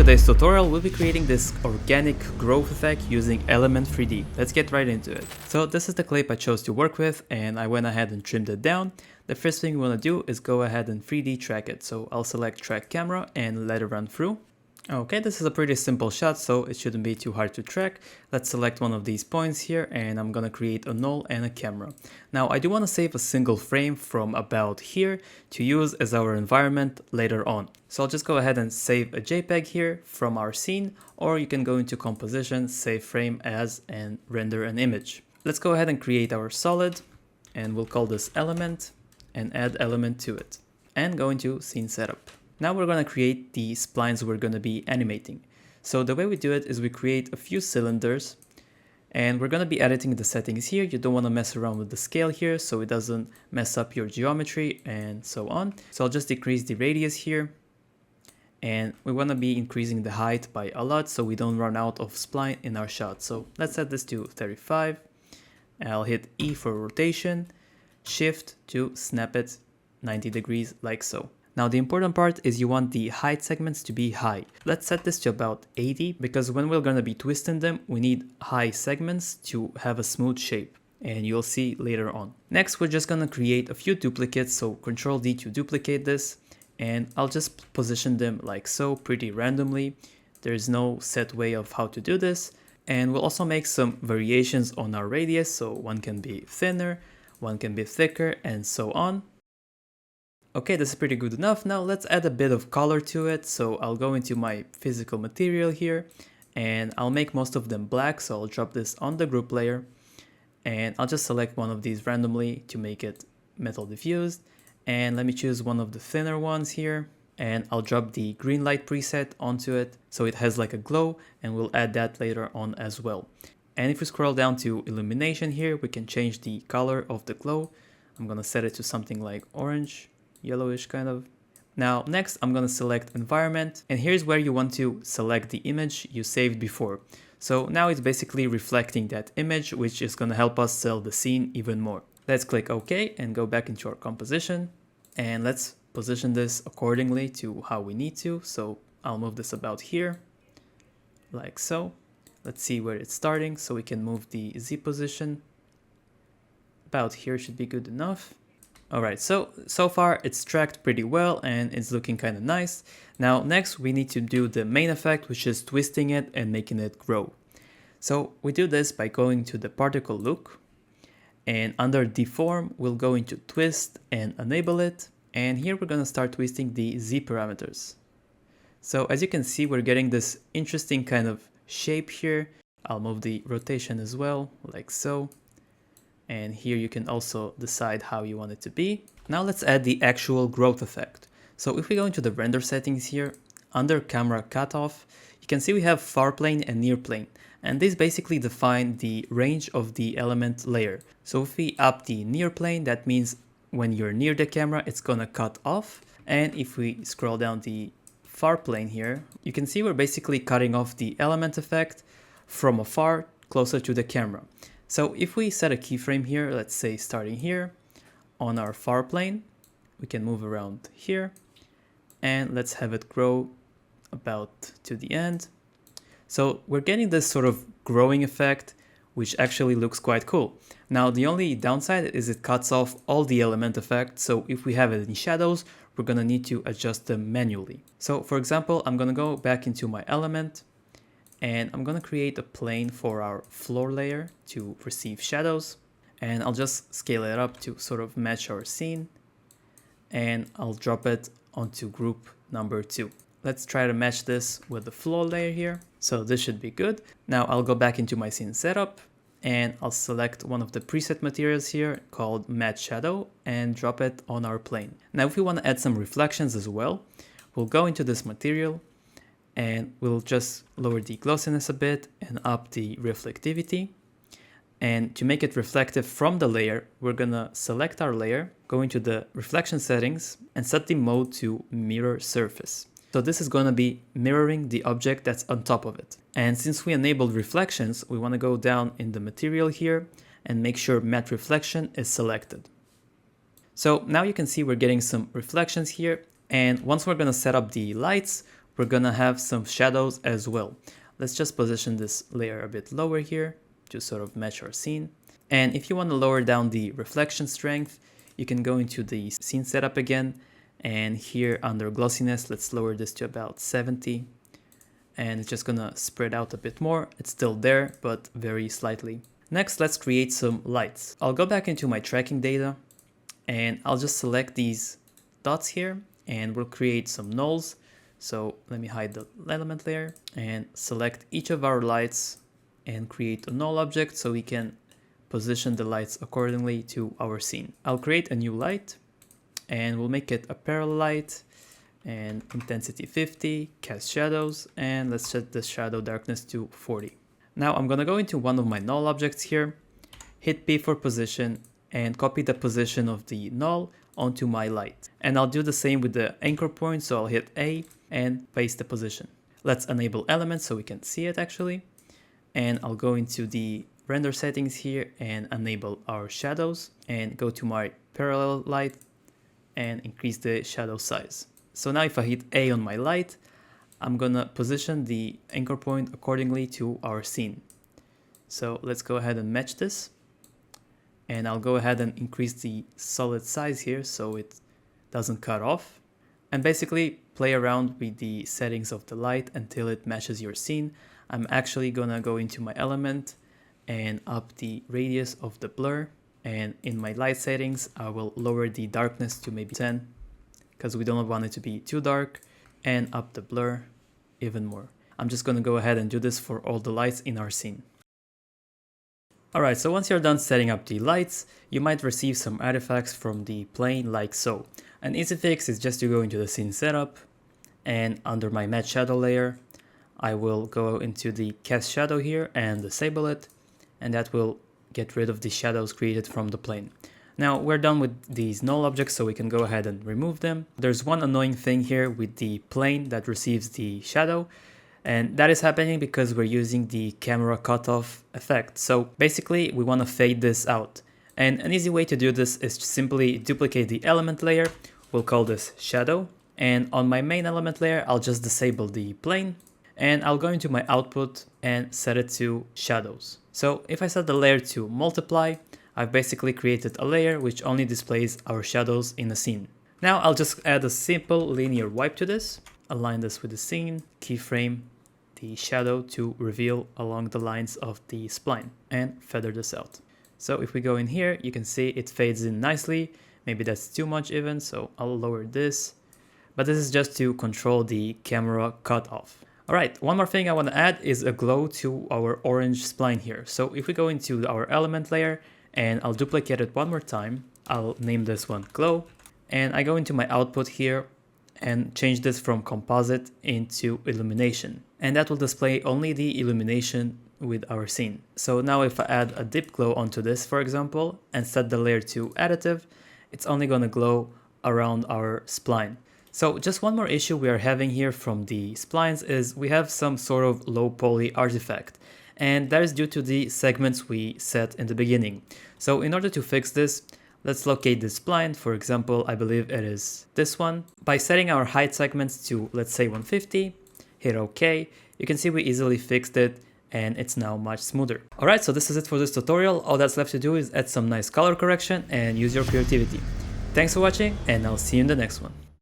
today's tutorial, we'll be creating this organic growth effect using Element 3D. Let's get right into it. So this is the clip I chose to work with, and I went ahead and trimmed it down. The first thing we want to do is go ahead and 3D track it. So I'll select track camera and let it run through. Okay, this is a pretty simple shot, so it shouldn't be too hard to track. Let's select one of these points here, and I'm gonna create a null and a camera. Now, I do want to save a single frame from about here to use as our environment later on. So I'll just go ahead and save a JPEG here from our scene, or you can go into composition, save frame as, and render an image. Let's go ahead and create our solid, and we'll call this element, and add element to it, and go into scene setup. Now we're going to create the splines we're going to be animating. So the way we do it is we create a few cylinders, and we're going to be editing the settings here. You don't want to mess around with the scale here so it doesn't mess up your geometry and so on. So I'll just decrease the radius here, and we want to be increasing the height by a lot so we don't run out of spline in our shot. So let's set this to 35. I'll hit E for rotation, shift to snap it 90 degrees like so. Now the important part is you want the height segments to be high. Let's set this to about 80 because when we're going to be twisting them, we need high segments to have a smooth shape, and you'll see later on. Next, we're just going to create a few duplicates, so Ctrl D to duplicate this, and I'll just position them like so, pretty randomly. There's no set way of how to do this, and we'll also make some variations on our radius, so one can be thinner, one can be thicker, and so on. Okay, this is pretty good enough. Now let's add a bit of color to it. So I'll go into my physical material here, and I'll make most of them black. So I'll drop this on the group layer, and I'll just select one of these randomly to make it metal diffused. And let me choose one of the thinner ones here, and I'll drop the green light preset onto it so it has like a glow, and we'll add that later on as well. And if we scroll down to illumination here, we can change the color of the glow. I'm gonna set it to something like orange, yellowish kind of. Now next I'm going to select environment, and here's where you want to select the image you saved before. So now it's basically reflecting that image, which is going to help us sell the scene even more. Let's click OK and go back into our composition, and let's position this accordingly to how we need to. So I'll move this about here like so. Let's see where it's starting so we can move the Z position. About here should be good enough. Alright, so far it's tracked pretty well and it's looking kind of nice. Now next we need to do the main effect, which is twisting it and making it grow. So we do this by going to the particle look, and under deform we'll go into twist and enable it, and here we're going to start twisting the Z parameters. So as you can see, we're getting this interesting kind of shape here. I'll move the rotation as well, like so. And here you can also decide how you want it to be. Now let's add the actual growth effect. So if we go into the render settings here, under camera cutoff, you can see we have far plane and near plane. And these basically define the range of the element layer. So if we up the near plane, that means when you're near the camera, it's gonna cut off. And if we scroll down the far plane here, you can see we're basically cutting off the element effect from afar, closer to the camera. So if we set a keyframe here, let's say starting here on our far plane, we can move around here, and let's have it grow about to the end. So we're getting this sort of growing effect, which actually looks quite cool. Now the only downside is it cuts off all the element effects. So if we have it in shadows, we're gonna need to adjust them manually. So for example, I'm gonna go back into my element, and I'm gonna create a plane for our floor layer to receive shadows, and I'll just scale it up to sort of match our scene, and I'll drop it onto group number 2. Let's try to match this with the floor layer here. So this should be good. Now I'll go back into my scene setup, and I'll select one of the preset materials here called matte shadow and drop it on our plane. Now if we want to add some reflections as well, we'll go into this material, and we'll just lower the glossiness a bit and up the reflectivity. And to make it reflective from the layer, we're gonna select our layer, go into the reflection settings, and set the mode to mirror surface. So this is gonna be mirroring the object that's on top of it. And since we enabled reflections, we wanna go down in the material here and make sure matte reflection is selected. So now you can see we're getting some reflections here. And once we're gonna set up the lights, we're gonna have some shadows as well. Let's just position this layer a bit lower here to sort of match our scene. And if you want to lower down the reflection strength, you can go into the scene setup again. And here under glossiness, let's lower this to about 70. And it's just gonna spread out a bit more. It's still there, but very slightly. Next, let's create some lights. I'll go back into my tracking data and I'll just select these dots here and we'll create some nulls. So let me hide the element layer and select each of our lights and create a null object so we can position the lights accordingly to our scene. I'll create a new light and we'll make it a parallel light and intensity 50, cast shadows, and let's set the shadow darkness to 40. Now I'm gonna go into one of my null objects here, hit P for position, and copy the position of the null onto my light. And I'll do the same with the anchor point, so I'll hit A and paste the position. Let's enable elements so we can see it actually. And I'll go into the render settings here and enable our shadows and go to my parallel light and increase the shadow size. So now if I hit A on my light, I'm gonna position the anchor point accordingly to our scene. So let's go ahead and match this. And I'll go ahead and increase the solid size here so it doesn't cut off. And basically play around with the settings of the light until it matches your scene. I'm actually gonna go into my element and up the radius of the blur. And in my light settings, I will lower the darkness to maybe 10 because we don't want it to be too dark, and up the blur even more. I'm just gonna go ahead and do this for all the lights in our scene. Alright, so once you're done setting up the lights, you might receive some artifacts from the plane like so. An easy fix is just to go into the scene setup, and under my match shadow layer, I will go into the cast shadow here and disable it, and that will get rid of the shadows created from the plane. Now we're done with these null objects, so we can go ahead and remove them. There's one annoying thing here with the plane that receives the shadow, and that is happening because we're using the camera cutoff effect. So basically we want to fade this out. And an easy way to do this is to simply duplicate the element layer. We'll call this shadow. And on my main element layer, I'll just disable the plane. And I'll go into my output and set it to shadows. So if I set the layer to multiply, I've basically created a layer which only displays our shadows in a scene. Now I'll just add a simple linear wipe to this, align this with the scene, keyframe the shadow to reveal along the lines of the spline, and feather this out. So if we go in here, you can see it fades in nicely. Maybe that's too much even, so I'll lower this. But this is just to control the camera cutoff. Alright, one more thing I want to add is a glow to our orange spline here. So if we go into our element layer, and I'll duplicate it one more time, I'll name this one glow, and I go into my output here and change this from composite into illumination, and that will display only the illumination with our scene. So now if I add a dip glow onto this, for example, and set the layer to additive, it's only going to glow around our spline. So just one more issue we are having here from the splines is we have some sort of low poly artifact, and that is due to the segments we set in the beginning. So in order to fix this, let's locate the spline. For example, I believe it is this one. By setting our height segments to, let's say, 150, hit OK, you can see we easily fixed it and it's now much smoother. Alright, so this is it for this tutorial. All that's left to do is add some nice color correction and use your creativity. Thanks for watching, and I'll see you in the next one.